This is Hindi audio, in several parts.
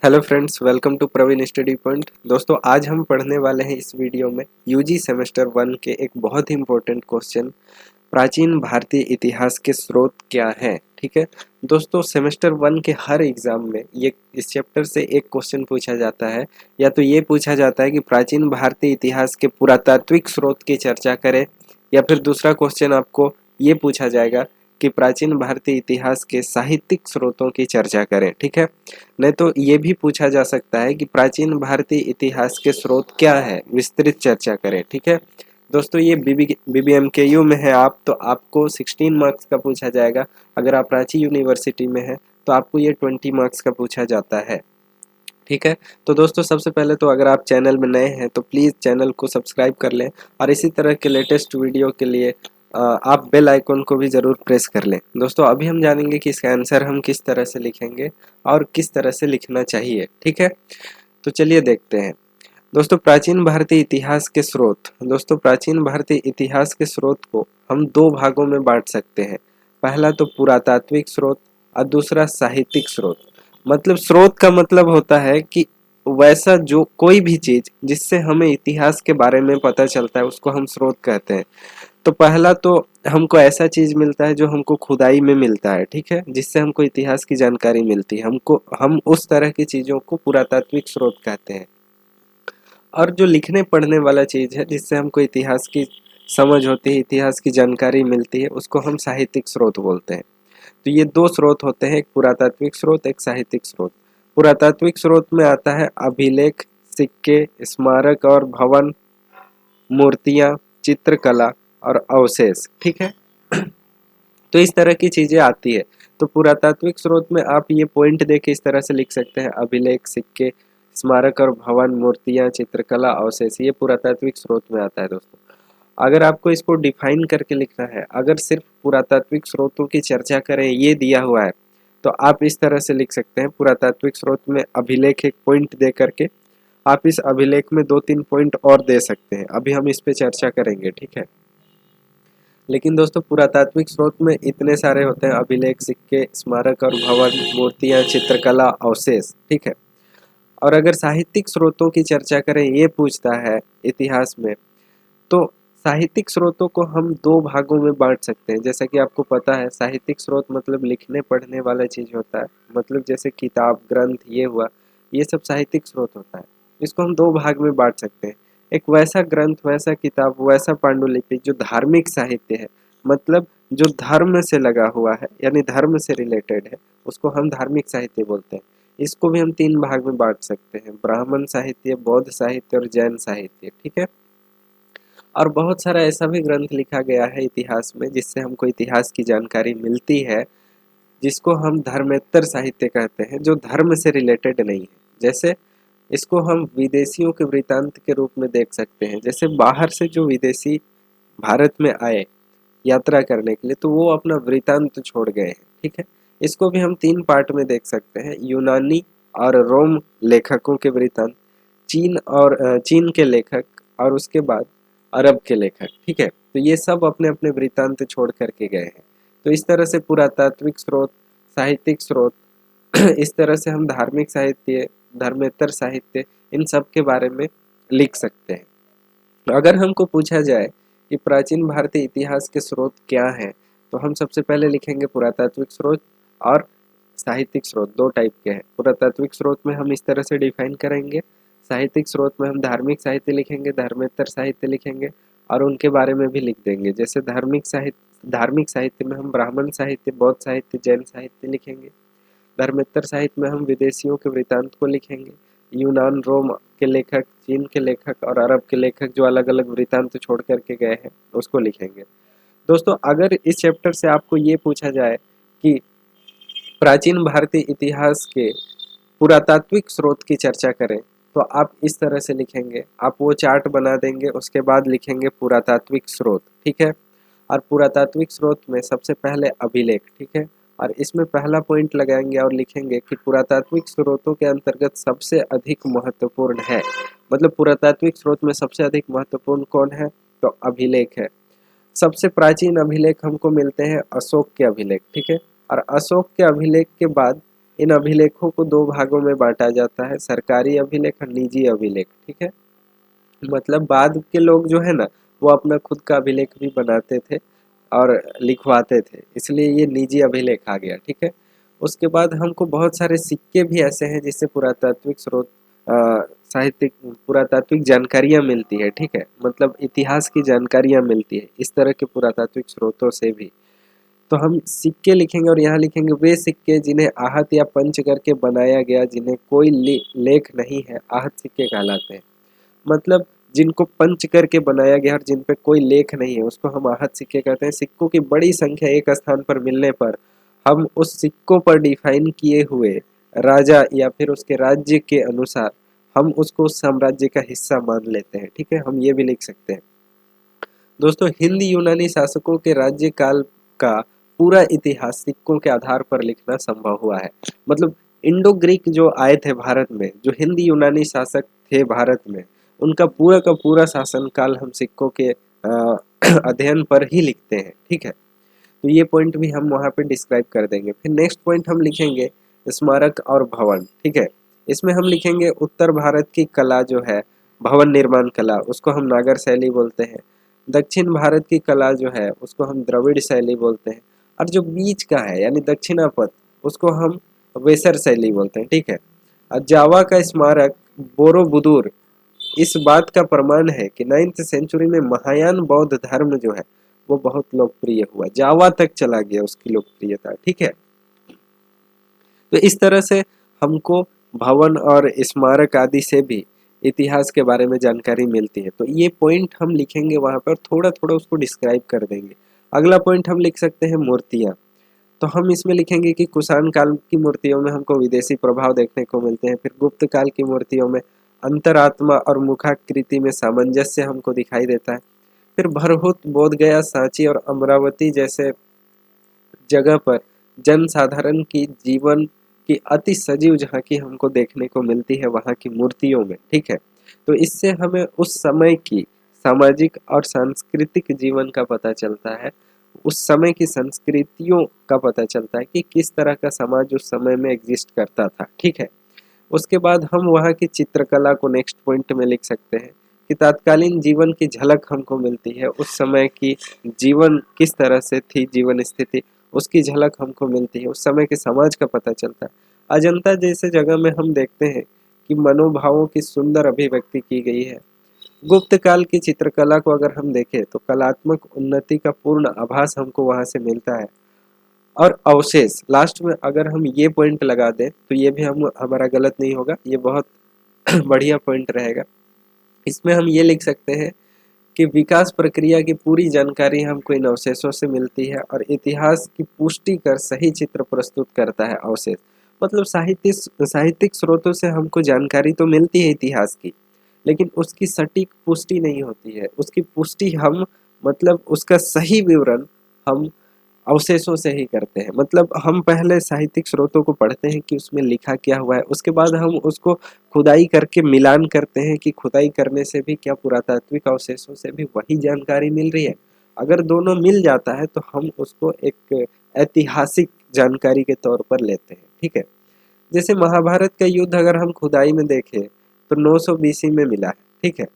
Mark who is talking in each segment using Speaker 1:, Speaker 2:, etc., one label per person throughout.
Speaker 1: Hello friends, welcome to Praveen study point. दोस्तों, आज हम पढ़ने वाले हैं इस वीडियो में यूजी सेमेस्टर 1 के एक बहुत ही इम्पोर्टेंट क्वेश्चन, प्राचीन भारतीय इतिहास के स्रोत क्या हैं। ठीक है दोस्तों, सेमेस्टर 1 के हर एग्जाम में ये इस चैप्टर से एक क्वेश्चन पूछा जाता है। या तो ये पूछा जाता है कि प्राचीन भारतीय इतिहास के पुरातात्विक स्रोत की चर्चा करें, या फिर दूसरा क्वेश्चन आपको ये पूछा जाएगा कि प्राचीन भारतीय इतिहास के साहित्यिक स्रोतों की चर्चा करें। ठीक है, नहीं तो ये भी पूछा जा सकता है कि प्राचीन भारतीय इतिहास के स्रोत क्या है, विस्तृत चर्चा करें। ठीक है दोस्तों, ये बीबीएमकेयू में है आप तो आपको 16 मार्क्स का पूछा जाएगा। अगर आप रांची यूनिवर्सिटी में है तो आपको ये 20 मार्क्स का पूछा जाता है। ठीक है, तो दोस्तों सबसे पहले तो अगर आप चैनल में नए हैं तो प्लीज़ चैनल को सब्सक्राइब कर लें, और इसी तरह के लेटेस्ट वीडियो के लिए आप बेल आइकन को भी ज़रूर प्रेस कर लें। दोस्तों, अभी हम जानेंगे कि इसका आंसर हम किस तरह से लिखेंगे और किस तरह से लिखना चाहिए। ठीक है, तो चलिए देखते हैं। दोस्तों, प्राचीन भारतीय इतिहास के स्रोत। दोस्तों, प्राचीन भारतीय इतिहास के स्रोत को हम दो भागों में बांट सकते हैं। पहला तो पुरातात्विक स्रोत और दूसरा साहित्यिक स्रोत। मतलब स्रोत का मतलब होता है कि वैसा जो कोई भी चीज जिससे हमें इतिहास के बारे में पता चलता है उसको हम स्रोत कहते हैं। तो पहला तो हमको ऐसा चीज मिलता है जो हमको खुदाई में मिलता है। ठीक है, जिससे हमको इतिहास की जानकारी मिलती है, हम उस तरह की चीजों को पुरातात्विक स्रोत कहते हैं। और जो लिखने पढ़ने वाला चीज है जिससे हमको इतिहास की समझ होती है, इतिहास की जानकारी मिलती है, उसको हम साहित्यिक स्रोत बोलते हैं। तो ये दो स्रोत होते हैं, एक पुरातात्विक स्रोत, एक साहित्यिक स्रोत। पुरातात्विक स्रोत में आता है अभिलेख, सिक्के, स्मारक और भवन, मूर्तियां, चित्रकला और अवशेष। ठीक है, तो इस तरह की चीजें आती है। तो पुरातात्विक स्रोत में आप ये पॉइंट दे के इस तरह से लिख सकते हैं, अभिलेख, सिक्के, स्मारक और भवन, मूर्तियां, चित्रकला, अवशेष। ये पुरातात्विक स्रोत में आता है दोस्तों। अगर आपको इसको डिफाइन करके लिखना है, अगर सिर्फ पुरातात्विक स्रोतों की चर्चा करें ये दिया हुआ है, तो आप इस तरह से लिख सकते हैं। पुरातात्विक स्रोत में अभिलेख एक पॉइंट दे करके आप इस अभिलेख में 2-3 पॉइंट और दे सकते हैं। अभी हम इस पे चर्चा करेंगे। ठीक है, लेकिन दोस्तों पुरातात्विक स्रोत में इतने सारे होते हैं, अभिलेख, सिक्के, स्मारक और भवन, मूर्तियां, चित्रकला, अवशेष। ठीक है, और अगर साहित्यिक स्रोतों की चर्चा करें ये पूछता है इतिहास में, तो साहित्यिक स्रोतों को हम दो भागों में बांट सकते हैं। जैसा कि आपको पता है, साहित्यिक स्रोत मतलब लिखने पढ़ने वाला चीज होता है। मतलब जैसे किताब, ग्रंथ, ये हुआ, ये सब साहित्यिक स्रोत होता है। इसको हम दो भाग में बांट सकते हैं। एक वैसा ग्रंथ, वैसा किताब, वैसा पांडुलिपि जो धार्मिक साहित्य है, मतलब जो धर्म से लगा हुआ है, यानी धर्म से रिलेटेड है, उसको हम धार्मिक साहित्य बोलते हैं। इसको भी हम तीन भाग में बांट सकते हैं, ब्राह्मण साहित्य, बौद्ध साहित्य और जैन साहित्य। ठीक है, और बहुत सारा ऐसा भी ग्रंथ लिखा गया है इतिहास में जिससे हमको इतिहास की जानकारी मिलती है, जिसको हम धर्मेत्तर साहित्य कहते हैं, जो धर्म से रिलेटेड नहीं है। जैसे इसको हम विदेशियों के वृतांत के रूप में देख सकते हैं। जैसे बाहर से जो विदेशी भारत में आए यात्रा करने के लिए, तो वो अपना वृतांत छोड़ गए हैं। ठीक है, इसको भी हम तीन पार्ट में देख सकते हैं, यूनानी और रोम लेखकों के वृतांत, चीन के लेखक, और उसके बाद अरब के लेखक। ठीक है, तो ये सब अपने अपने वृतांत छोड़ करके गए हैं। तो इस तरह से पुरातात्विक स्रोत, साहित्यिक स्रोत, इस तरह से हम धार्मिक साहित्य, धर्मेतर साहित्य, इन सब के बारे में लिख सकते हैं। अगर हमको पूछा जाए कि प्राचीन भारतीय इतिहास के स्रोत क्या हैं, तो हम सबसे पहले लिखेंगे पुरातात्विक स्रोत और साहित्यिक स्रोत। दो टाइप के हैं। पुरातात्विक स्रोत में हम इस तरह से डिफाइन करेंगे, साहित्यिक स्रोत में हम धार्मिक साहित्य लिखेंगे, धर्मेतर साहित्य लिखेंगे और उनके बारे में भी लिख देंगे। जैसे धार्मिक साहित्य में हम ब्राह्मण साहित्य, बौद्ध साहित्य, जैन साहित्य लिखेंगे। धर्मेतर साहित्य में हम विदेशियों के वृतांत को लिखेंगे, यूनान, रोम के लेखक, चीन के लेखक और अरब के लेखक जो अलग अलग वृतांत छोड़ करके गए हैं उसको लिखेंगे। दोस्तों, अगर इस चैप्टर से आपको ये पूछा जाए कि प्राचीन भारतीय इतिहास के पुरातात्विक स्रोत की चर्चा करें, तो आप इस तरह से लिखेंगे। आप वो चार्ट बना देंगे, उसके बाद लिखेंगे पुरातात्विक स्रोत। ठीक है, और पुरातात्विक स्रोत में सबसे पहले अभिलेख। ठीक है, और इसमें पहला पॉइंट लगाएंगे और लिखेंगे कि पुरातात्विक स्रोतों के अंतर्गत सबसे अधिक महत्वपूर्ण है। मतलब पुरातात्विक स्रोत में सबसे अधिक महत्वपूर्ण कौन है, तो अभिलेख है। सबसे प्राचीन अभिलेख हमको मिलते हैं अशोक के अभिलेख। ठीक है, और अशोक के अभिलेख के बाद इन अभिलेखों को दो भागों में बांटा जाता है, सरकारी अभिलेख और निजी अभिलेख। ठीक है, मतलब बाद के लोग जो है ना वो अपना खुद का अभिलेख भी बनाते थे और लिखवाते थे, इसलिए ये निजी अभिलेख आ गया। ठीक है, उसके बाद हमको बहुत सारे सिक्के भी ऐसे हैं जिससे पुरातात्विक स्रोत साहित्यिक पुरातात्विक जानकारियाँ मिलती है। ठीक है, मतलब इतिहास की जानकारियाँ मिलती है इस तरह के पुरातात्विक स्रोतों से भी। तो हम सिक्के लिखेंगे और यहाँ लिखेंगे वे सिक्के जिन्हें आहत या पंच करके बनाया गया, जिन्हें कोई लेख नहीं है, आहत सिक्के कहलाते हैं। मतलब जिनको पंच करके बनाया गया और जिन पे कोई लेख नहीं है उसको हम आहत सिक्के कहते हैं। सिक्कों की बड़ी संख्या एक स्थान पर मिलने पर हम उस सिक्कों पर डिफाइन किए हुए राजा या फिर उसके राज्य के अनुसार हम उसको उस साम्राज्य का हिस्सा मान लेते हैं। ठीक है, हम ये भी लिख सकते हैं। दोस्तों, हिंद यूनानी शासकों के राज्य काल का पूरा इतिहास सिक्कों के आधार पर लिखना संभव हुआ है। मतलब इंडो ग्रीक जो आए थे भारत में, जो हिंद यूनानी शासक थे भारत में, उनका पूरा का पूरा शासन काल हम सिक्कों के अध्ययन पर ही लिखते हैं। ठीक है, तो ये पॉइंट भी हम वहाँ पे डिस्क्राइब कर देंगे। फिर नेक्स्ट पॉइंट हम लिखेंगे स्मारक और भवन। ठीक है, इसमें हम लिखेंगे उत्तर भारत की कला जो है भवन निर्माण कला, उसको हम नागर शैली बोलते हैं। दक्षिण भारत की कला जो है उसको हम द्रविड़ शैली बोलते हैं। और जो बीच का है यानी दक्षिणापथ, उसको हम वेसर शैली बोलते हैं। ठीक है, और जावा का स्मारक बोरोबुदुर इस बात का प्रमाण है कि 9th सेंचुरी में महायान बौद्ध धर्म जो है वो बहुत लोकप्रिय हुआ, जावा तक चला गया उसकी लोकप्रियता। ठीक है, तो इस तरह से हमको भवन और स्मारक आदि से भी इतिहास के बारे में जानकारी मिलती है। तो ये पॉइंट हम लिखेंगे वहाँ पर, थोड़ा थोड़ा उसको डिस्क्राइब कर देंगे। अगला पॉइंट हम लिख सकते हैं मूर्तियाँ। तो हम इसमें लिखेंगे कि कुषाण काल की मूर्तियों में हमको विदेशी प्रभाव देखने को मिलते हैं। फिर गुप्त काल की मूर्तियों में अंतरात्मा और मुखाकृति में सामंजस्य हमको दिखाई देता है। फिर भरहुत, बोधगया, सांची और अमरावती जैसे जगह पर जनसाधारण की जीवन की अति सजीव झांकी हमको देखने को मिलती है वहाँ की मूर्तियों में। ठीक है, तो इससे हमें उस समय की सामाजिक और सांस्कृतिक जीवन का पता चलता है, उस समय की संस्कृतियों का पता चलता है कि किस तरह का समाज उस समय में एग्जिस्ट करता था। ठीक है, उसके बाद हम वहाँ की चित्रकला को नेक्स्ट पॉइंट में लिख सकते हैं कि तत्कालीन जीवन की झलक हमको मिलती है, उस समय की जीवन किस तरह से थी, जीवन स्थिति उसकी झलक हमको मिलती है, उस समय के समाज का पता चलता है। अजंता जैसे जगह में हम देखते हैं कि मनोभावों की सुंदर अभिव्यक्ति की गई है। गुप्त काल की चित्रकला को अगर हम देखें तो कलात्मक उन्नति का पूर्ण आभास हमको वहां से मिलता है। और अवशेष लास्ट में अगर हम ये पॉइंट लगा दें तो ये भी हमारा गलत नहीं होगा, ये बहुत बढ़िया पॉइंट रहेगा। इसमें हम ये लिख सकते हैं कि विकास प्रक्रिया की पूरी जानकारी हमको इन अवशेषों से मिलती है और इतिहास की पुष्टि कर सही चित्र प्रस्तुत करता है अवशेष। मतलब साहित्यिक स्रोतों से हमको जानकारी तो मिलती है इतिहास की, लेकिन उसकी सटीक पुष्टि नहीं होती है। उसकी पुष्टि हम मतलब उसका सही विवरण हम अवशेषों से ही करते हैं। मतलब हम पहले साहित्यिक स्रोतों को पढ़ते हैं कि उसमें लिखा क्या हुआ है, उसके बाद हम उसको खुदाई करके मिलान करते हैं कि खुदाई करने से भी क्या पुरातात्विक अवशेषों से भी वही जानकारी मिल रही है। अगर दोनों मिल जाता है तो हम उसको एक ऐतिहासिक जानकारी के तौर पर लेते हैं। ठीक है, जैसे महाभारत का युद्ध अगर हम खुदाई में देखें तो 900 BC में मिला है। ठीक है,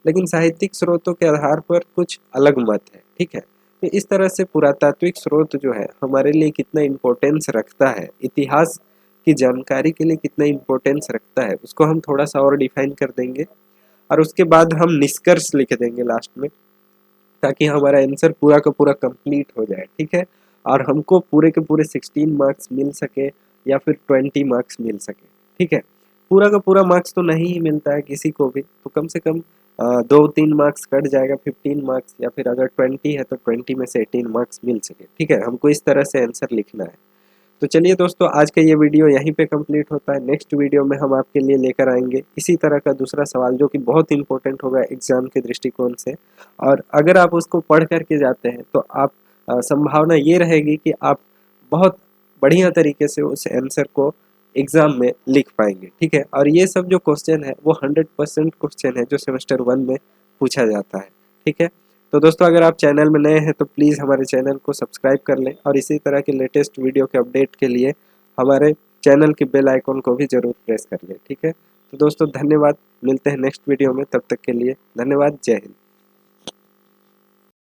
Speaker 1: लेकिन साहित्यिक स्रोतों के आधार पर कुछ अलग मत है। ठीक है, तो इस तरह से पुरातात्विक स्रोत जो है हमारे लिए कितना इम्पोर्टेंस रखता है, इतिहास की जानकारी के लिए कितना इम्पोर्टेंस रखता है, उसको हम थोड़ा सा और डिफाइन कर देंगे और उसके बाद हम निष्कर्ष लिख देंगे लास्ट में, ताकि हमारा आंसर पूरा का पूरा कंप्लीट हो जाए। ठीक है, और हमको पूरे के पूरे 16 मार्क्स मिल सके या फिर 20 मार्क्स मिल सके। ठीक है, पूरा का पूरा मार्क्स तो नहीं ही मिलता है किसी को भी, तो कम से कम 2-3 मार्क्स कट जाएगा, 15 मार्क्स, या फिर अगर 20 है तो 20 में से 18 मार्क्स मिल सके। ठीक है, हमको इस तरह से आंसर लिखना है। तो चलिए दोस्तों, आज का ये वीडियो यहीं पे कंप्लीट होता है। नेक्स्ट वीडियो में हम आपके लिए लेकर आएंगे इसी तरह का दूसरा सवाल जो कि बहुत इंपॉर्टेंट होगा एग्जाम के दृष्टिकोण से, और अगर आप उसको पढ़ करके जाते हैं तो आप संभावना ये रहेगी कि आप बहुत बढ़िया तरीके से उस आंसर को एग्जाम में लिख पाएंगे। ठीक है, और ये सब जो क्वेश्चन है वो 100% क्वेश्चन है जो सेमेस्टर 1 में पूछा जाता है। ठीक है, तो दोस्तों अगर आप चैनल में नए हैं तो प्लीज़ हमारे चैनल को सब्सक्राइब कर लें और इसी तरह के लेटेस्ट वीडियो के अपडेट के लिए हमारे चैनल की बेल आइकॉन को भी ज़रूर प्रेस कर लें, ठीक है। तो दोस्तों धन्यवाद, मिलते हैं नेक्स्ट वीडियो में, तब तक के लिए धन्यवाद, जय हिंद।